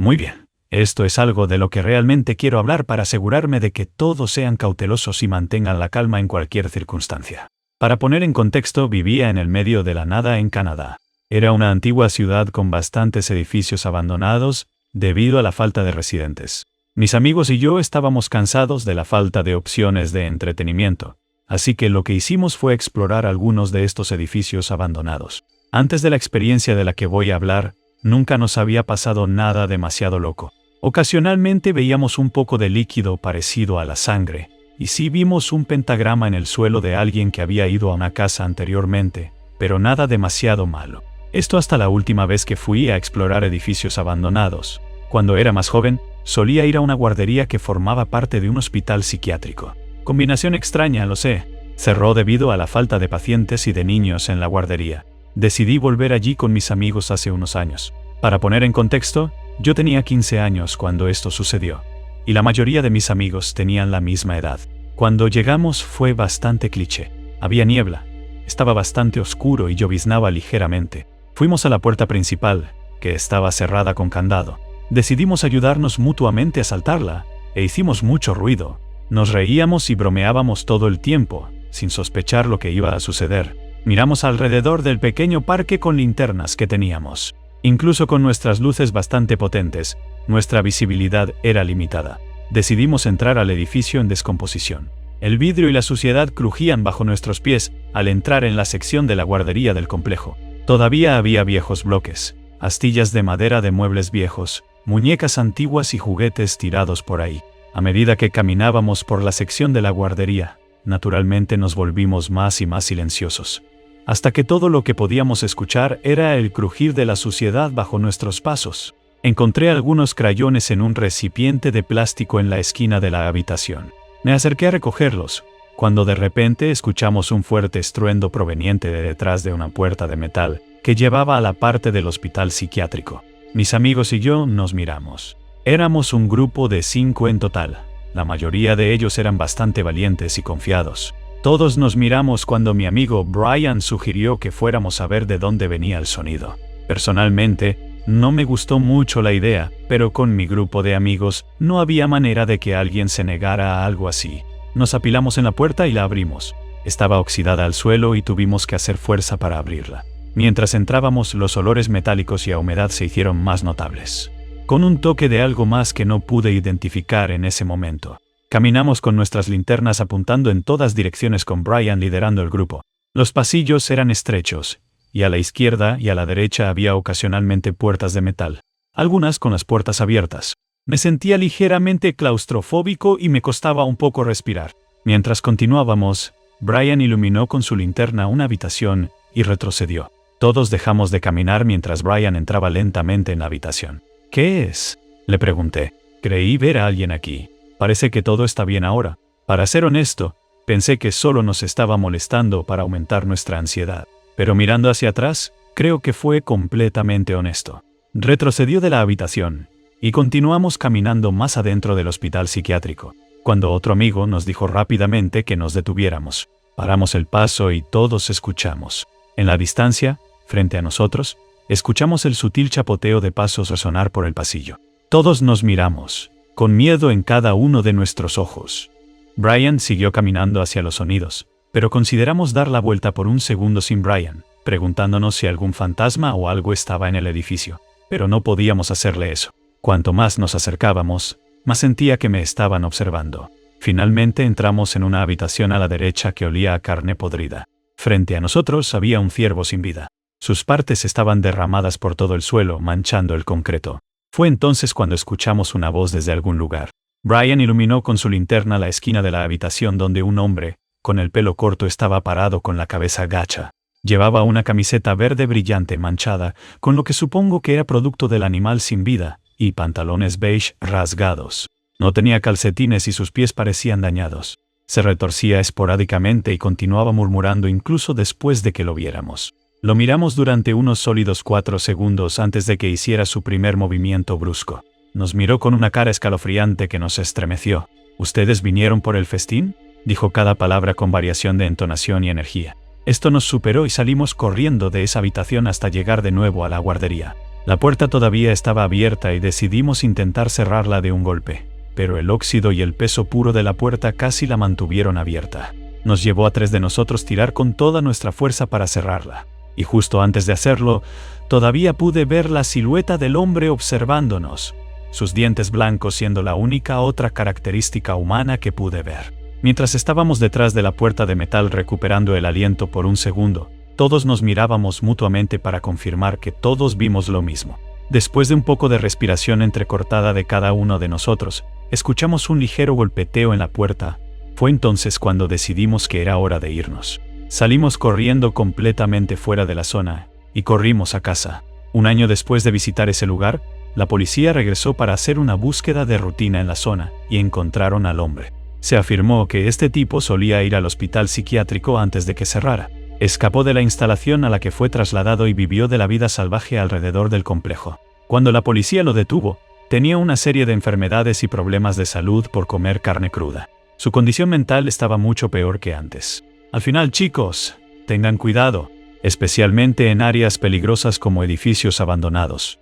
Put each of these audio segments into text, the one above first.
Muy bien. Esto es algo de lo que realmente quiero hablar para asegurarme de que todos sean cautelosos y mantengan la calma en cualquier circunstancia. Para poner en contexto, vivía en el medio de la nada en Canadá. Era una antigua ciudad con bastantes edificios abandonados debido a la falta de residentes. Mis amigos y yo estábamos cansados de la falta de opciones de entretenimiento, así que lo que hicimos fue explorar algunos de estos edificios abandonados. Antes de la experiencia de la que voy a hablar, nunca nos había pasado nada demasiado loco. Ocasionalmente veíamos un poco de líquido parecido a la sangre, y sí vimos un pentagrama en el suelo de alguien que había ido a una casa anteriormente, pero nada demasiado malo. Esto hasta la última vez que fui a explorar edificios abandonados. Cuando era más joven, solía ir a una guardería que formaba parte de un hospital psiquiátrico. Combinación extraña, lo sé. Cerró debido a la falta de pacientes y de niños en la guardería. Decidí volver allí con mis amigos hace unos años. Para poner en contexto, yo tenía 15 años cuando esto sucedió, y la mayoría de mis amigos tenían la misma edad. Cuando llegamos fue bastante cliché. Había niebla, estaba bastante oscuro y lloviznaba ligeramente. Fuimos a la puerta principal, que estaba cerrada con candado. Decidimos ayudarnos mutuamente a saltarla, e hicimos mucho ruido. Nos reíamos y bromeábamos todo el tiempo, sin sospechar lo que iba a suceder. Miramos alrededor del pequeño parque con linternas que teníamos. Incluso con nuestras luces bastante potentes, nuestra visibilidad era limitada. Decidimos entrar al edificio en descomposición. El vidrio y la suciedad crujían bajo nuestros pies al entrar en la sección de la guardería del complejo. Todavía había viejos bloques, astillas de madera de muebles viejos, muñecas antiguas y juguetes tirados por ahí. A medida que caminábamos por la sección de la guardería, naturalmente nos volvimos más y más silenciosos, hasta que todo lo que podíamos escuchar era el crujir de la suciedad bajo nuestros pasos. Encontré algunos crayones en un recipiente de plástico en la esquina de la habitación. Me acerqué a recogerlos, cuando de repente escuchamos un fuerte estruendo proveniente de detrás de una puerta de metal que llevaba a la parte del hospital psiquiátrico. Mis amigos y yo nos miramos. Éramos un grupo de 5 en total. La mayoría de ellos eran bastante valientes y confiados. Todos nos miramos cuando mi amigo Brian sugirió que fuéramos a ver de dónde venía el sonido. Personalmente, no me gustó mucho la idea, pero con mi grupo de amigos no había manera de que alguien se negara a algo así. Nos apilamos en la puerta y la abrimos. Estaba oxidada al suelo y tuvimos que hacer fuerza para abrirla. Mientras entrábamos, los olores metálicos y a humedad se hicieron más notables, con un toque de algo más que no pude identificar en ese momento. Caminamos con nuestras linternas apuntando en todas direcciones con Brian liderando el grupo. Los pasillos eran estrechos, y a la izquierda y a la derecha había ocasionalmente puertas de metal, algunas con las puertas abiertas. Me sentía ligeramente claustrofóbico y me costaba un poco respirar. Mientras continuábamos, Brian iluminó con su linterna una habitación y retrocedió. Todos dejamos de caminar mientras Brian entraba lentamente en la habitación. ¿Qué es?, le pregunté. Creí ver a alguien aquí. Parece que todo está bien ahora. Para ser honesto, pensé que solo nos estaba molestando para aumentar nuestra ansiedad. Pero mirando hacia atrás, creo que fue completamente honesto. Retrocedió de la habitación, y continuamos caminando más adentro del hospital psiquiátrico, cuando otro amigo nos dijo rápidamente que nos detuviéramos. Paramos el paso y todos escuchamos. En la distancia, frente a nosotros, escuchamos el sutil chapoteo de pasos resonar por el pasillo. Todos nos miramos, con miedo en cada uno de nuestros ojos. Brian siguió caminando hacia los sonidos, pero consideramos dar la vuelta por un segundo sin Brian, preguntándonos si algún fantasma o algo estaba en el edificio, pero no podíamos hacerle eso. Cuanto más nos acercábamos, más sentía que me estaban observando. Finalmente entramos en una habitación a la derecha que olía a carne podrida. Frente a nosotros había un ciervo sin vida. Sus partes estaban derramadas por todo el suelo, manchando el concreto. Fue entonces cuando escuchamos una voz desde algún lugar. Brian iluminó con su linterna la esquina de la habitación donde un hombre, con el pelo corto, estaba parado con la cabeza gacha. Llevaba una camiseta verde brillante manchada, con lo que supongo que era producto del animal sin vida, y pantalones beige rasgados. No tenía calcetines y sus pies parecían dañados. Se retorcía esporádicamente y continuaba murmurando incluso después de que lo viéramos. Lo miramos durante unos sólidos 4 segundos antes de que hiciera su primer movimiento brusco. Nos miró con una cara escalofriante que nos estremeció. ¿Ustedes vinieron por el festín?, dijo cada palabra con variación de entonación y energía. Esto nos superó y salimos corriendo de esa habitación hasta llegar de nuevo a la guardería. La puerta todavía estaba abierta y decidimos intentar cerrarla de un golpe, pero el óxido y el peso puro de la puerta casi la mantuvieron abierta. Nos llevó a 3 de nosotros tirar con toda nuestra fuerza para cerrarla, y justo antes de hacerlo, todavía pude ver la silueta del hombre observándonos, sus dientes blancos siendo la única otra característica humana que pude ver. Mientras estábamos detrás de la puerta de metal recuperando el aliento por un segundo, todos nos mirábamos mutuamente para confirmar que todos vimos lo mismo. Después de un poco de respiración entrecortada de cada uno de nosotros, escuchamos un ligero golpeteo en la puerta. Fue entonces cuando decidimos que era hora de irnos. Salimos corriendo completamente fuera de la zona y corrimos a casa. Un año después de visitar ese lugar, la policía regresó para hacer una búsqueda de rutina en la zona y encontraron al hombre. Se afirmó que este tipo solía ir al hospital psiquiátrico antes de que cerrara. Escapó de la instalación a la que fue trasladado y vivió de la vida salvaje alrededor del complejo. Cuando la policía lo detuvo, tenía una serie de enfermedades y problemas de salud por comer carne cruda. Su condición mental estaba mucho peor que antes. Al final, chicos, tengan cuidado, especialmente en áreas peligrosas como edificios abandonados.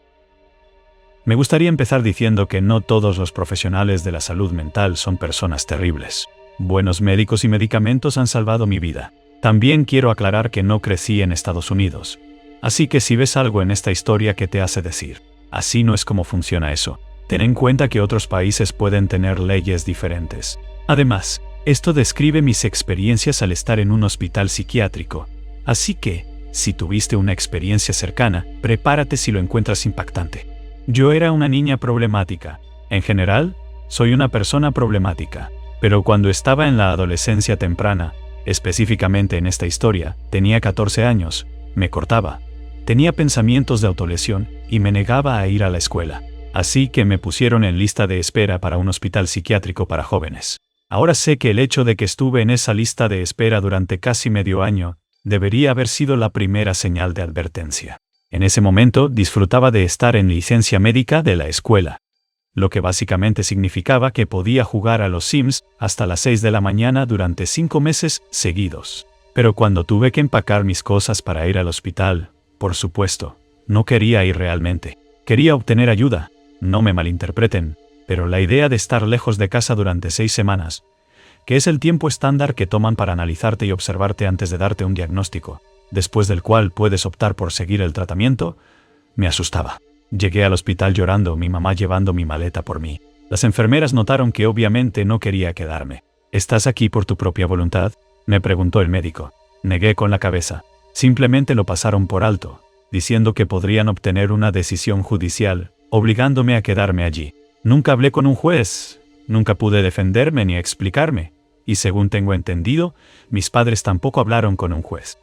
Me gustaría empezar diciendo que no todos los profesionales de la salud mental son personas terribles. Buenos médicos y medicamentos han salvado mi vida. También quiero aclarar que no crecí en Estados Unidos. Así que si ves algo en esta historia que te hace decir, así no es como funciona eso, ten en cuenta que otros países pueden tener leyes diferentes. Además, esto describe mis experiencias al estar en un hospital psiquiátrico. Así que, si tuviste una experiencia cercana, prepárate si lo encuentras impactante. Yo era una niña problemática. En general, soy una persona problemática. Pero cuando estaba en la adolescencia temprana, específicamente en esta historia, tenía 14 años, me cortaba. Tenía pensamientos de autolesión y me negaba a ir a la escuela. Así que me pusieron en lista de espera para un hospital psiquiátrico para jóvenes. Ahora sé que el hecho de que estuve en esa lista de espera durante casi medio año debería haber sido la primera señal de advertencia. En ese momento disfrutaba de estar en licencia médica de la escuela, lo que básicamente significaba que podía jugar a los Sims hasta las 6 de la mañana durante 5 meses seguidos. Pero cuando tuve que empacar mis cosas para ir al hospital, por supuesto, no quería ir realmente. Quería obtener ayuda, no me malinterpreten, pero la idea de estar lejos de casa durante 6 semanas, que es el tiempo estándar que toman para analizarte y observarte antes de darte un diagnóstico, después del cual puedes optar por seguir el tratamiento, me asustaba. Llegué al hospital llorando, mi mamá llevando mi maleta por mí. Las enfermeras notaron que obviamente no quería quedarme. ¿Estás aquí por tu propia voluntad?, me preguntó el médico. Negué con la cabeza. Simplemente lo pasaron por alto, diciendo que podrían obtener una decisión judicial, obligándome a quedarme allí. Nunca hablé con un juez, nunca pude defenderme ni explicarme, y según tengo entendido, mis padres tampoco hablaron con un juez.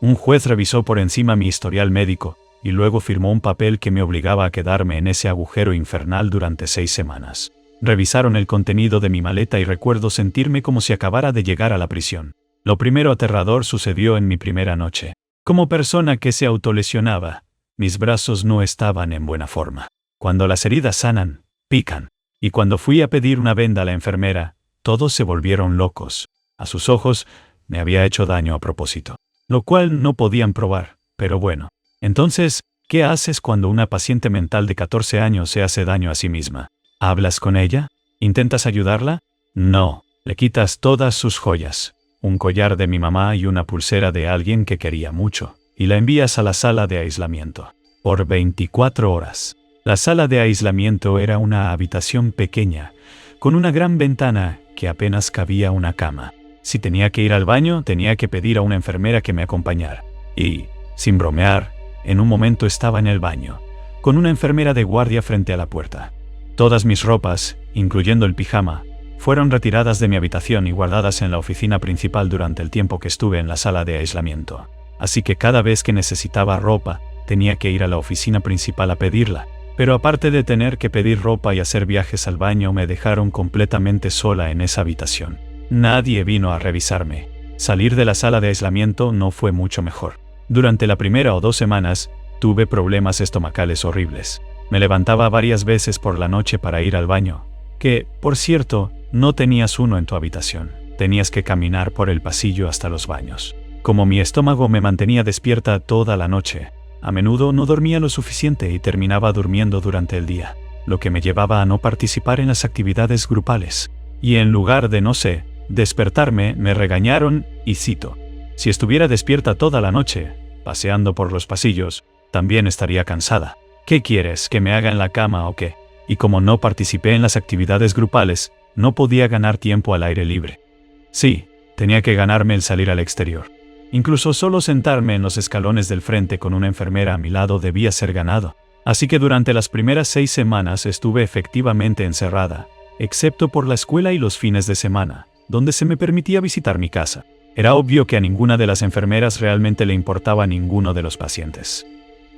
Un juez revisó por encima mi historial médico, y luego firmó un papel que me obligaba a quedarme en ese agujero infernal durante 6 semanas. Revisaron el contenido de mi maleta y recuerdo sentirme como si acabara de llegar a la prisión. Lo primero aterrador sucedió en mi primera noche. Como persona que se autolesionaba, mis brazos no estaban en buena forma. Cuando las heridas sanan, pican. Y cuando fui a pedir una venda a la enfermera, todos se volvieron locos. A sus ojos, me había hecho daño a propósito. Lo cual no podían probar, pero bueno. Entonces, ¿qué haces cuando una paciente mental de 14 años se hace daño a sí misma? ¿Hablas con ella? ¿Intentas ayudarla? No. Le quitas todas sus joyas, un collar de mi mamá y una pulsera de alguien que quería mucho, y la envías a la sala de aislamiento. Por 24 horas. La sala de aislamiento era una habitación pequeña, con una gran ventana que apenas cabía una cama. Si tenía que ir al baño, tenía que pedir a una enfermera que me acompañara. Y, sin bromear, en un momento estaba en el baño, con una enfermera de guardia frente a la puerta. Todas mis ropas, incluyendo el pijama, fueron retiradas de mi habitación y guardadas en la oficina principal durante el tiempo que estuve en la sala de aislamiento. Así que cada vez que necesitaba ropa, tenía que ir a la oficina principal a pedirla. Pero aparte de tener que pedir ropa y hacer viajes al baño, me dejaron completamente sola en esa habitación. Nadie vino a revisarme. Salir de la sala de aislamiento no fue mucho mejor. Durante la primera o 2 semanas, tuve problemas estomacales horribles. Me levantaba varias veces por la noche para ir al baño, que, por cierto, no tenías uno en tu habitación. Tenías que caminar por el pasillo hasta los baños. Como mi estómago me mantenía despierta toda la noche, A menudo no dormía lo suficiente y terminaba durmiendo durante el día, lo que me llevaba a no participar en las actividades grupales. Y en lugar de, despertarme, me regañaron, y cito: si estuviera despierta toda la noche, paseando por los pasillos, también estaría cansada. ¿Qué quieres, que me haga en la cama o qué? Y como no participé en las actividades grupales, no podía ganar tiempo al aire libre. Sí, tenía que ganarme el salir al exterior. Incluso solo sentarme en los escalones del frente con una enfermera a mi lado debía ser ganado. Así que durante las primeras 6 semanas estuve efectivamente encerrada, excepto por la escuela y los fines de semana, donde se me permitía visitar mi casa. Era obvio que a ninguna de las enfermeras realmente le importaba ninguno de los pacientes.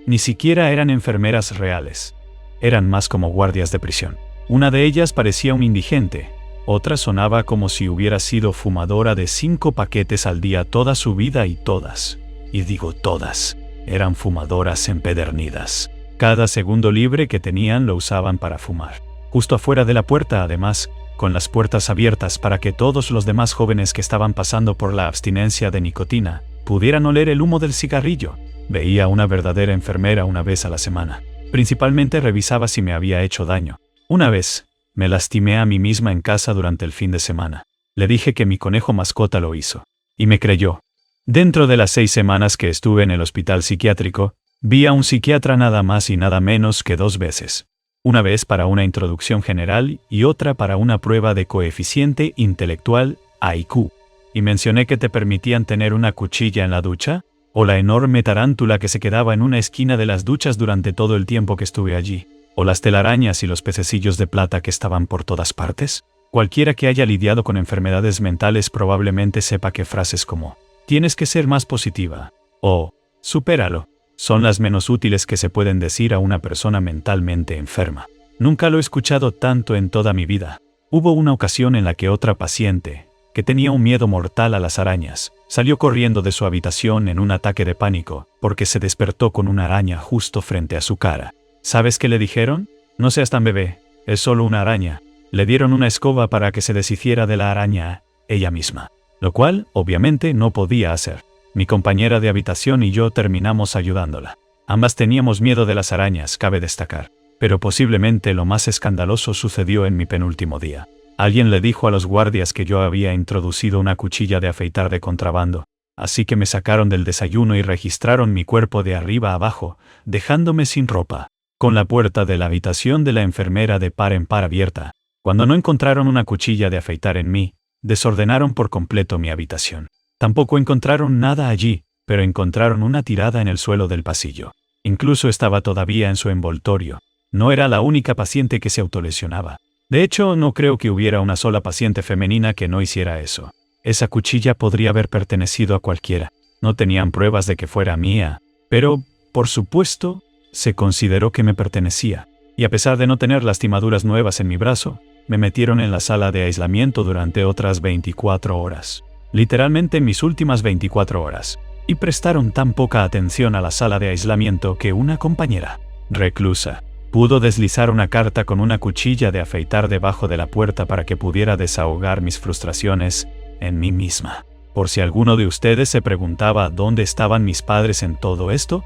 Ni siquiera eran enfermeras reales. Eran más como guardias de prisión. Una de ellas parecía un indigente, otra sonaba como si hubiera sido fumadora de 5 paquetes al día toda su vida y todas, y digo todas, eran fumadoras empedernidas. Cada segundo libre que tenían lo usaban para fumar. Justo afuera de la puerta, además, con las puertas abiertas para que todos los demás jóvenes que estaban pasando por la abstinencia de nicotina pudieran oler el humo del cigarrillo. Veía a una verdadera enfermera una vez a la semana. Principalmente revisaba si me había hecho daño. Una vez, me lastimé a mí misma en casa durante el fin de semana. Le dije que mi conejo mascota lo hizo. Y me creyó. Dentro de las 6 semanas que estuve en el hospital psiquiátrico, vi a un psiquiatra nada más y nada menos que 2 veces. Una vez para una introducción general y otra para una prueba de coeficiente intelectual, IQ. Y mencioné que te permitían tener una cuchilla en la ducha, o la enorme tarántula que se quedaba en una esquina de las duchas durante todo el tiempo que estuve allí, o las telarañas y los pececillos de plata que estaban por todas partes. Cualquiera que haya lidiado con enfermedades mentales probablemente sepa que frases como «tienes que ser más positiva» o «supéralo» son las menos útiles que se pueden decir a una persona mentalmente enferma. Nunca lo he escuchado tanto en toda mi vida. Hubo una ocasión en la que otra paciente, que tenía un miedo mortal a las arañas, salió corriendo de su habitación en un ataque de pánico, porque se despertó con una araña justo frente a su cara. ¿Sabes qué le dijeron? No seas tan bebé, es solo una araña. Le dieron una escoba para que se deshiciera de la araña ella misma, lo cual, obviamente, no podía hacer. Mi compañera de habitación y yo terminamos ayudándola. Ambas teníamos miedo de las arañas, cabe destacar. Pero posiblemente lo más escandaloso sucedió en mi penúltimo día. Alguien le dijo a los guardias que yo había introducido una cuchilla de afeitar de contrabando, así que me sacaron del desayuno y registraron mi cuerpo de arriba a abajo, dejándome sin ropa, con la puerta de la habitación de la enfermera de par en par abierta. Cuando no encontraron una cuchilla de afeitar en mí, desordenaron por completo mi habitación. Tampoco encontraron nada allí, pero encontraron una tirada en el suelo del pasillo. Incluso estaba todavía en su envoltorio. No era la única paciente que se autolesionaba. De hecho, no creo que hubiera una sola paciente femenina que no hiciera eso. Esa cuchilla podría haber pertenecido a cualquiera. No tenían pruebas de que fuera mía, pero, por supuesto, se consideró que me pertenecía. Y a pesar de no tener lastimaduras nuevas en mi brazo, me metieron en la sala de aislamiento durante otras 24 horas. Literalmente mis últimas 24 horas. Y prestaron tan poca atención a la sala de aislamiento que una compañera, reclusa, pudo deslizar una carta con una cuchilla de afeitar debajo de la puerta para que pudiera desahogar mis frustraciones en mí misma. Por si alguno de ustedes se preguntaba dónde estaban mis padres en todo esto,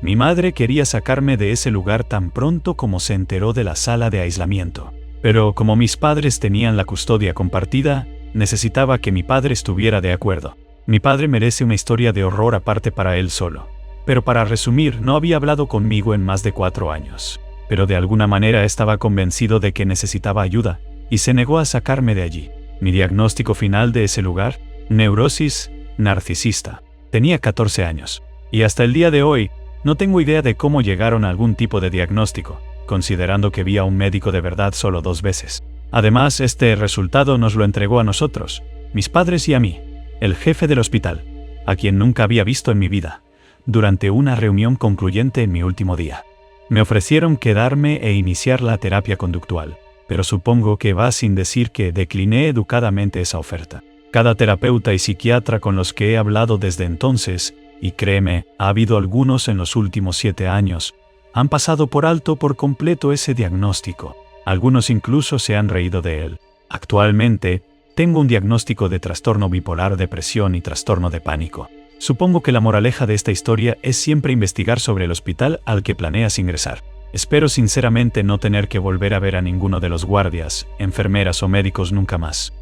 mi madre quería sacarme de ese lugar tan pronto como se enteró de la sala de aislamiento. Pero como mis padres tenían la custodia compartida, necesitaba que mi padre estuviera de acuerdo. Mi padre merece una historia de horror aparte para él solo. Pero para resumir, no había hablado conmigo en más de 4 años. Pero de alguna manera estaba convencido de que necesitaba ayuda, y se negó a sacarme de allí. Mi diagnóstico final de ese lugar: neurosis narcisista. Tenía 14 años. Y hasta el día de hoy, no tengo idea de cómo llegaron a algún tipo de diagnóstico, considerando que vi a un médico de verdad solo 2 veces. Además, este resultado nos lo entregó a nosotros, mis padres y a mí, el jefe del hospital, a quien nunca había visto en mi vida, durante una reunión concluyente en mi último día. Me ofrecieron quedarme e iniciar la terapia conductual, pero supongo que va sin decir que decliné educadamente esa oferta. Cada terapeuta y psiquiatra con los que he hablado desde entonces, y créeme, ha habido algunos en los últimos 7 años, han pasado por alto por completo ese diagnóstico. Algunos incluso se han reído de él. Actualmente, tengo un diagnóstico de trastorno bipolar, depresión y trastorno de pánico. Supongo que la moraleja de esta historia es siempre investigar sobre el hospital al que planeas ingresar. Espero sinceramente no tener que volver a ver a ninguno de los guardias, enfermeras o médicos nunca más.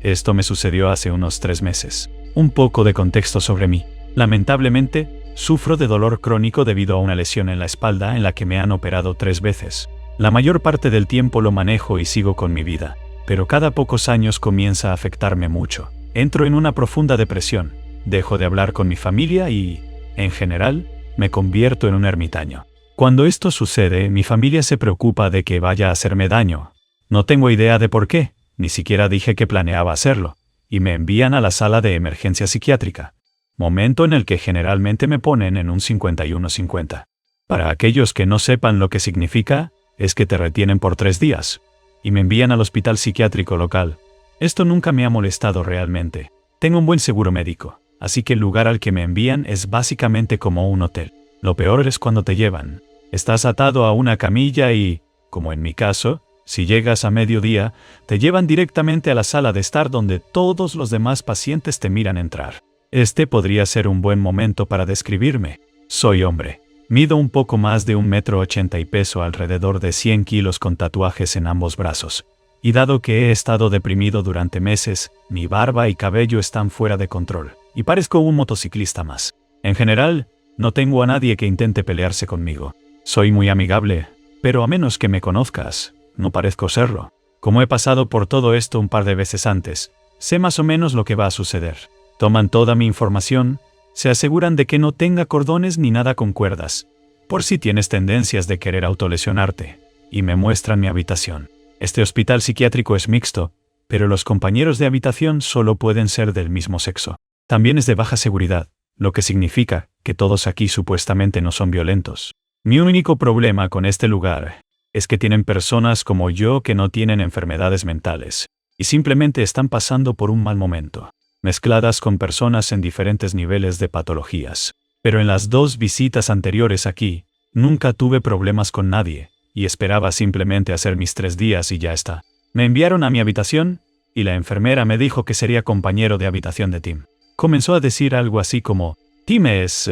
Esto me sucedió hace unos 3 meses. Un poco de contexto sobre mí. Lamentablemente, sufro de dolor crónico debido a una lesión en la espalda en la que me han operado 3 veces. La mayor parte del tiempo lo manejo y sigo con mi vida, pero cada pocos años comienza a afectarme mucho. Entro en una profunda depresión, dejo de hablar con mi familia y, en general, me convierto en un ermitaño. Cuando esto sucede, mi familia se preocupa de que vaya a hacerme daño. No tengo idea de por qué, ni siquiera dije que planeaba hacerlo, y me envían a la sala de emergencia psiquiátrica, momento en el que generalmente me ponen en un 51-50. Para aquellos que no sepan lo que significa, es que te retienen por 3 días, y me envían al hospital psiquiátrico local. Esto nunca me ha molestado realmente. Tengo un buen seguro médico, así que el lugar al que me envían es básicamente como un hotel. Lo peor es cuando te llevan. Estás atado a una camilla y, como en mi caso, si llegas a mediodía, te llevan directamente a la sala de estar donde todos los demás pacientes te miran entrar. Este podría ser un buen momento para describirme. Soy hombre. Mido un poco más de 1,80 m y peso alrededor de 100 kilos con tatuajes en ambos brazos. Y dado que he estado deprimido durante meses, mi barba y cabello están fuera de control, y parezco un motociclista más. En general, no tengo a nadie que intente pelearse conmigo. Soy muy amigable, pero a menos que me conozcas, no parezco serlo. Como he pasado por todo esto un par de veces antes, sé más o menos lo que va a suceder. Toman toda mi información, se aseguran de que no tenga cordones ni nada con cuerdas, por si tienes tendencias de querer autolesionarte, y me muestran mi habitación. Este hospital psiquiátrico es mixto, pero los compañeros de habitación solo pueden ser del mismo sexo. También es de baja seguridad, lo que significa que todos aquí supuestamente no son violentos. Mi único problema con este lugar es que tienen personas como yo que no tienen enfermedades mentales, y simplemente están pasando por un mal momento, mezcladas con personas en diferentes niveles de patologías. Pero en las 2 visitas anteriores aquí, nunca tuve problemas con nadie, y esperaba simplemente hacer mis 3 días y ya está. Me enviaron a mi habitación, y la enfermera me dijo que sería compañero de habitación de Tim. Comenzó a decir algo así como, Tim es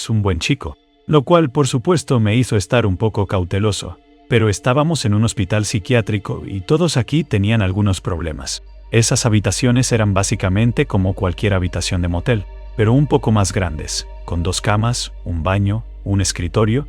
un buen chico, lo cual por supuesto me hizo estar un poco cauteloso, pero estábamos en un hospital psiquiátrico y todos aquí tenían algunos problemas. Esas habitaciones eran básicamente como cualquier habitación de motel, pero un poco más grandes, con 2 camas, un baño, un escritorio,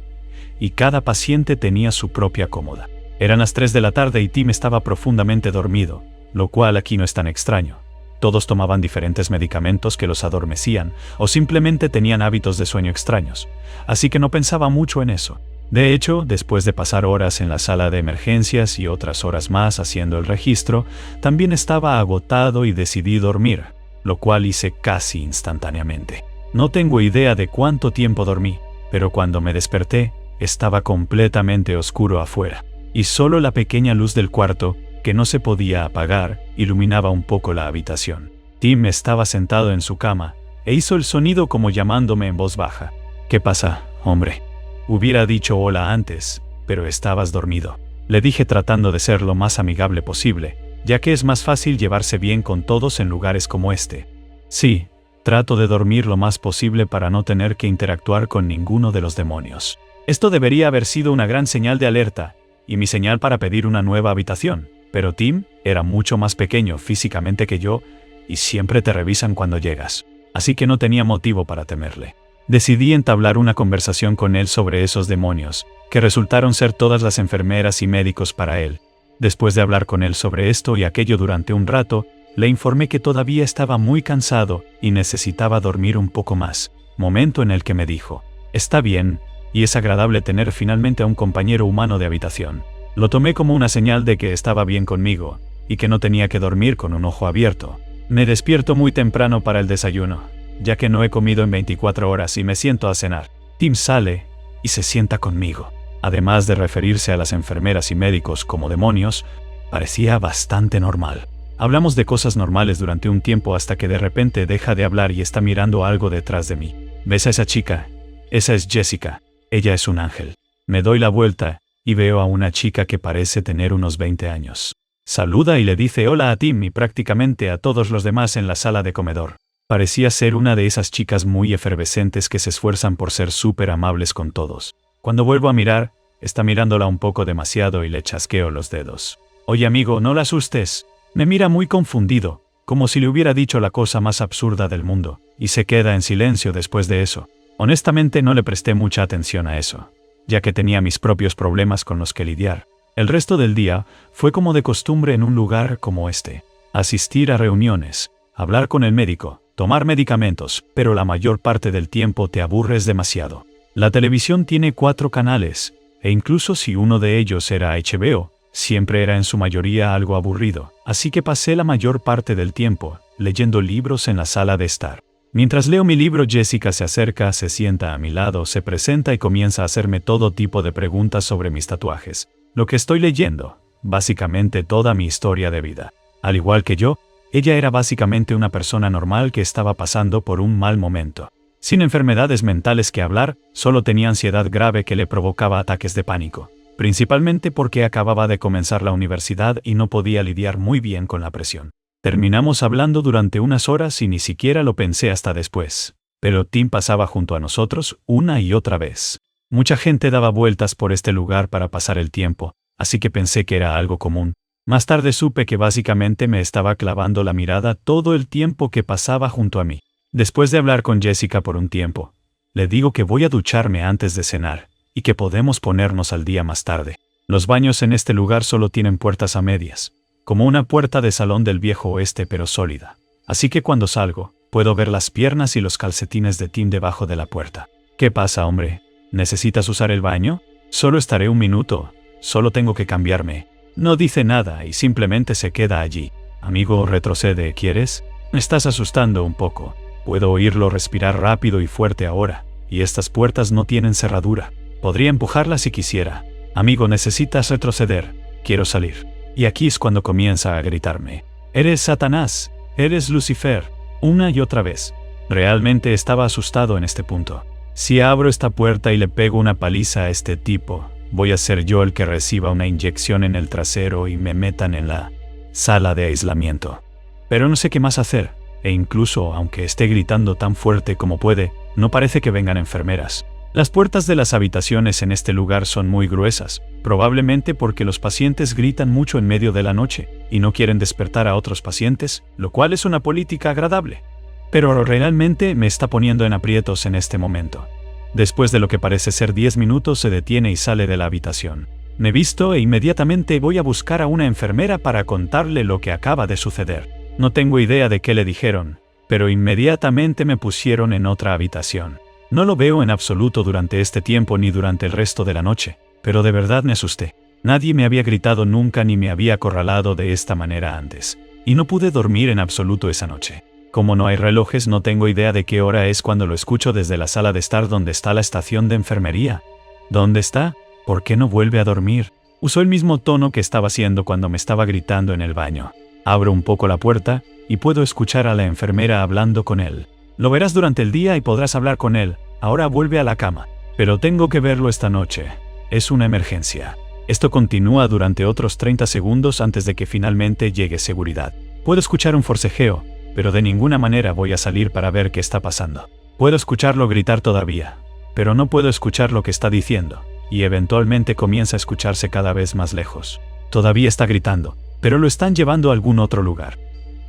y cada paciente tenía su propia cómoda. Eran las 3 de la tarde y Tim estaba profundamente dormido, lo cual aquí no es tan extraño. Todos tomaban diferentes medicamentos que los adormecían, o simplemente tenían hábitos de sueño extraños, así que no pensaba mucho en eso. De hecho, después de pasar horas en la sala de emergencias y otras horas más haciendo el registro, también estaba agotado y decidí dormir, lo cual hice casi instantáneamente. No tengo idea de cuánto tiempo dormí, pero cuando me desperté, estaba completamente oscuro afuera, y solo la pequeña luz del cuarto, que no se podía apagar, iluminaba un poco la habitación. Tim estaba sentado en su cama, e hizo el sonido como llamándome en voz baja. ¿Qué pasa, hombre? Hubiera dicho hola antes, pero estabas dormido. Le dije tratando de ser lo más amigable posible, ya que es más fácil llevarse bien con todos en lugares como este. Sí, trato de dormir lo más posible para no tener que interactuar con ninguno de los demonios. Esto debería haber sido una gran señal de alerta, y mi señal para pedir una nueva habitación, pero Tim era mucho más pequeño físicamente que yo, y siempre te revisan cuando llegas, así que no tenía motivo para temerle. Decidí entablar una conversación con él sobre esos demonios, que resultaron ser todas las enfermeras y médicos para él. Después de hablar con él sobre esto y aquello durante un rato, le informé que todavía estaba muy cansado y necesitaba dormir un poco más, momento en el que me dijo, «Está bien, y es agradable tener finalmente a un compañero humano de habitación». Lo tomé como una señal de que estaba bien conmigo, y que no tenía que dormir con un ojo abierto. Me despierto muy temprano para el desayuno, ya que no he comido en 24 horas y me siento a cenar. Tim sale y se sienta conmigo. Además de referirse a las enfermeras y médicos como demonios, parecía bastante normal. Hablamos de cosas normales durante un tiempo hasta que de repente deja de hablar y está mirando algo detrás de mí. ¿Ves a esa chica? Esa es Jessica. Ella es un ángel. Me doy la vuelta y veo a una chica que parece tener unos 20 años. Saluda y le dice hola a Tim y prácticamente a todos los demás en la sala de comedor. Parecía ser una de esas chicas muy efervescentes que se esfuerzan por ser súper amables con todos. Cuando vuelvo a mirar, está mirándola un poco demasiado y le chasqueo los dedos. Oye amigo, no la asustes. Me mira muy confundido, como si le hubiera dicho la cosa más absurda del mundo, y se queda en silencio después de eso. Honestamente no le presté mucha atención a eso, ya que tenía mis propios problemas con los que lidiar. El resto del día fue como de costumbre en un lugar como este. Asistir a reuniones, hablar con el médico, tomar medicamentos, pero la mayor parte del tiempo te aburres demasiado. La televisión tiene 4 canales, e incluso si uno de ellos era HBO, siempre era en su mayoría algo aburrido, así que pasé la mayor parte del tiempo leyendo libros en la sala de estar. Mientras leo mi libro, Jessica se acerca, se sienta a mi lado, se presenta y comienza a hacerme todo tipo de preguntas sobre mis tatuajes. Lo que estoy leyendo, básicamente toda mi historia de vida. Al igual que yo, ella era básicamente una persona normal que estaba pasando por un mal momento. Sin enfermedades mentales que hablar, solo tenía ansiedad grave que le provocaba ataques de pánico. Principalmente porque acababa de comenzar la universidad y no podía lidiar muy bien con la presión. Terminamos hablando durante unas horas y ni siquiera lo pensé hasta después. Pero Tim pasaba junto a nosotros una y otra vez. Mucha gente daba vueltas por este lugar para pasar el tiempo, así que pensé que era algo común. Más tarde supe que básicamente me estaba clavando la mirada todo el tiempo que pasaba junto a mí. Después de hablar con Jessica por un tiempo, le digo que voy a ducharme antes de cenar y que podemos ponernos al día más tarde. Los baños en este lugar solo tienen puertas a medias, como una puerta de salón del viejo oeste pero sólida. Así que cuando salgo, puedo ver las piernas y los calcetines de Tim debajo de la puerta. ¿Qué pasa, hombre? ¿Necesitas usar el baño? Solo estaré un minuto, solo tengo que cambiarme. No dice nada y simplemente se queda allí. Amigo, retrocede, ¿quieres? Me estás asustando un poco. Puedo oírlo respirar rápido y fuerte ahora, y estas puertas no tienen cerradura. Podría empujarlas si quisiera. Amigo, necesitas retroceder. Quiero salir. Y aquí es cuando comienza a gritarme. Eres Satanás, eres Lucifer, una y otra vez. Realmente estaba asustado en este punto. Si abro esta puerta y le pego una paliza a este tipo, voy a ser yo el que reciba una inyección en el trasero y me metan en la sala de aislamiento. Pero no sé qué más hacer, e incluso aunque esté gritando tan fuerte como puede, no parece que vengan enfermeras. Las puertas de las habitaciones en este lugar son muy gruesas, probablemente porque los pacientes gritan mucho en medio de la noche y no quieren despertar a otros pacientes, lo cual es una política agradable. Pero realmente me está poniendo en aprietos en este momento. Después de lo que parece ser 10 minutos se detiene y sale de la habitación. Me visto e inmediatamente voy a buscar a una enfermera para contarle lo que acaba de suceder. No tengo idea de qué le dijeron, pero inmediatamente me pusieron en otra habitación. No lo veo en absoluto durante este tiempo ni durante el resto de la noche, pero de verdad me asusté. Nadie me había gritado nunca ni me había acorralado de esta manera antes, y no pude dormir en absoluto esa noche. Como no hay relojes, no tengo idea de qué hora es cuando lo escucho desde la sala de estar donde está la estación de enfermería. ¿Dónde está? ¿Por qué no vuelve a dormir? Usó el mismo tono que estaba haciendo cuando me estaba gritando en el baño. Abro un poco la puerta y puedo escuchar a la enfermera hablando con él. Lo verás durante el día y podrás hablar con él. Ahora vuelve a la cama. Pero tengo que verlo esta noche. Es una emergencia. Esto continúa durante otros 30 segundos antes de que finalmente llegue seguridad. Puedo escuchar un forcejeo, pero de ninguna manera voy a salir para ver qué está pasando. Puedo escucharlo gritar todavía, pero no puedo escuchar lo que está diciendo, y eventualmente comienza a escucharse cada vez más lejos. Todavía está gritando, pero lo están llevando a algún otro lugar.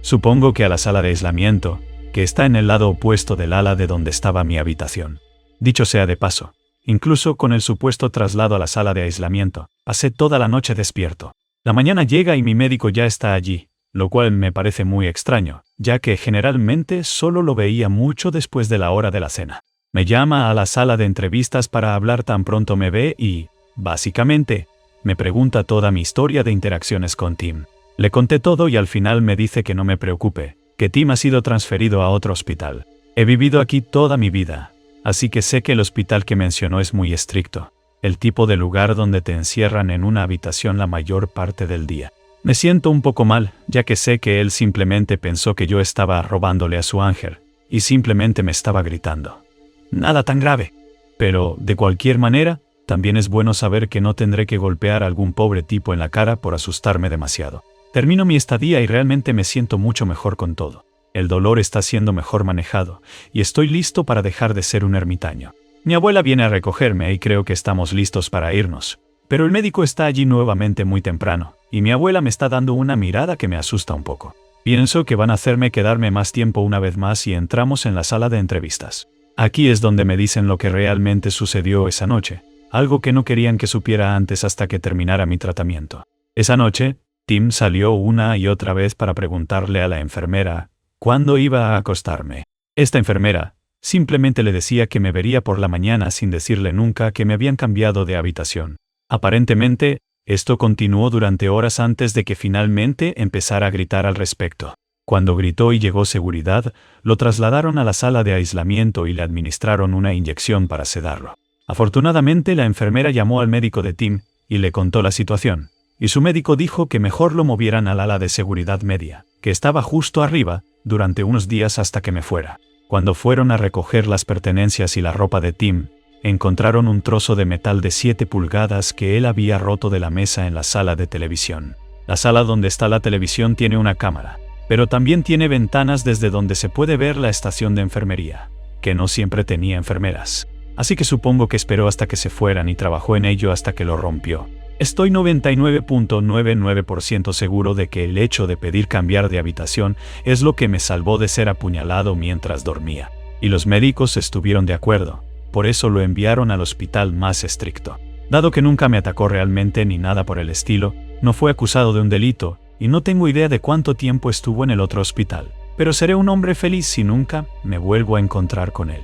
Supongo que a la sala de aislamiento, que está en el lado opuesto del ala de donde estaba mi habitación. Dicho sea de paso, incluso con el supuesto traslado a la sala de aislamiento, pasé toda la noche despierto. La mañana llega y mi médico ya está allí, lo cual me parece muy extraño, ya que generalmente solo lo veía mucho después de la hora de la cena. Me llama a la sala de entrevistas para hablar tan pronto me ve y, básicamente, me pregunta toda mi historia de interacciones con Tim. Le conté todo y al final me dice que no me preocupe, que Tim ha sido transferido a otro hospital. He vivido aquí toda mi vida, así que sé que el hospital que mencionó es muy estricto, el tipo de lugar donde te encierran en una habitación la mayor parte del día. Me siento un poco mal, ya que sé que él simplemente pensó que yo estaba robándole a su ángel, y simplemente me estaba gritando. Nada tan grave. Pero, de cualquier manera, también es bueno saber que no tendré que golpear a algún pobre tipo en la cara por asustarme demasiado. Termino mi estadía y realmente me siento mucho mejor con todo. El dolor está siendo mejor manejado, y estoy listo para dejar de ser un ermitaño. Mi abuela viene a recogerme y creo que estamos listos para irnos. Pero el médico está allí nuevamente muy temprano, y mi abuela me está dando una mirada que me asusta un poco. Pienso que van a hacerme quedarme más tiempo una vez más y entramos en la sala de entrevistas. Aquí es donde me dicen lo que realmente sucedió esa noche, algo que no querían que supiera antes hasta que terminara mi tratamiento. Esa noche, Tim salió una y otra vez para preguntarle a la enfermera cuándo iba a acostarme. Esta enfermera simplemente le decía que me vería por la mañana sin decirle nunca que me habían cambiado de habitación. Aparentemente, esto continuó durante horas antes de que finalmente empezara a gritar al respecto. Cuando gritó y llegó seguridad, lo trasladaron a la sala de aislamiento y le administraron una inyección para sedarlo. Afortunadamente, la enfermera llamó al médico de Tim y le contó la situación, y su médico dijo que mejor lo movieran al ala de seguridad media, que estaba justo arriba, durante unos días hasta que me fuera. Cuando fueron a recoger las pertenencias y la ropa de Tim, encontraron un trozo de metal de 7 pulgadas que él había roto de la mesa en la sala de televisión. La sala donde está la televisión tiene una cámara, pero también tiene ventanas desde donde se puede ver la estación de enfermería, que no siempre tenía enfermeras. Así que supongo que esperó hasta que se fueran y trabajó en ello hasta que lo rompió. Estoy 99.99% seguro de que el hecho de pedir cambiar de habitación es lo que me salvó de ser apuñalado mientras dormía. Y los médicos estuvieron de acuerdo, por eso lo enviaron al hospital más estricto. Dado que nunca me atacó realmente ni nada por el estilo, no fue acusado de un delito, y no tengo idea de cuánto tiempo estuvo en el otro hospital. Pero seré un hombre feliz si nunca me vuelvo a encontrar con él.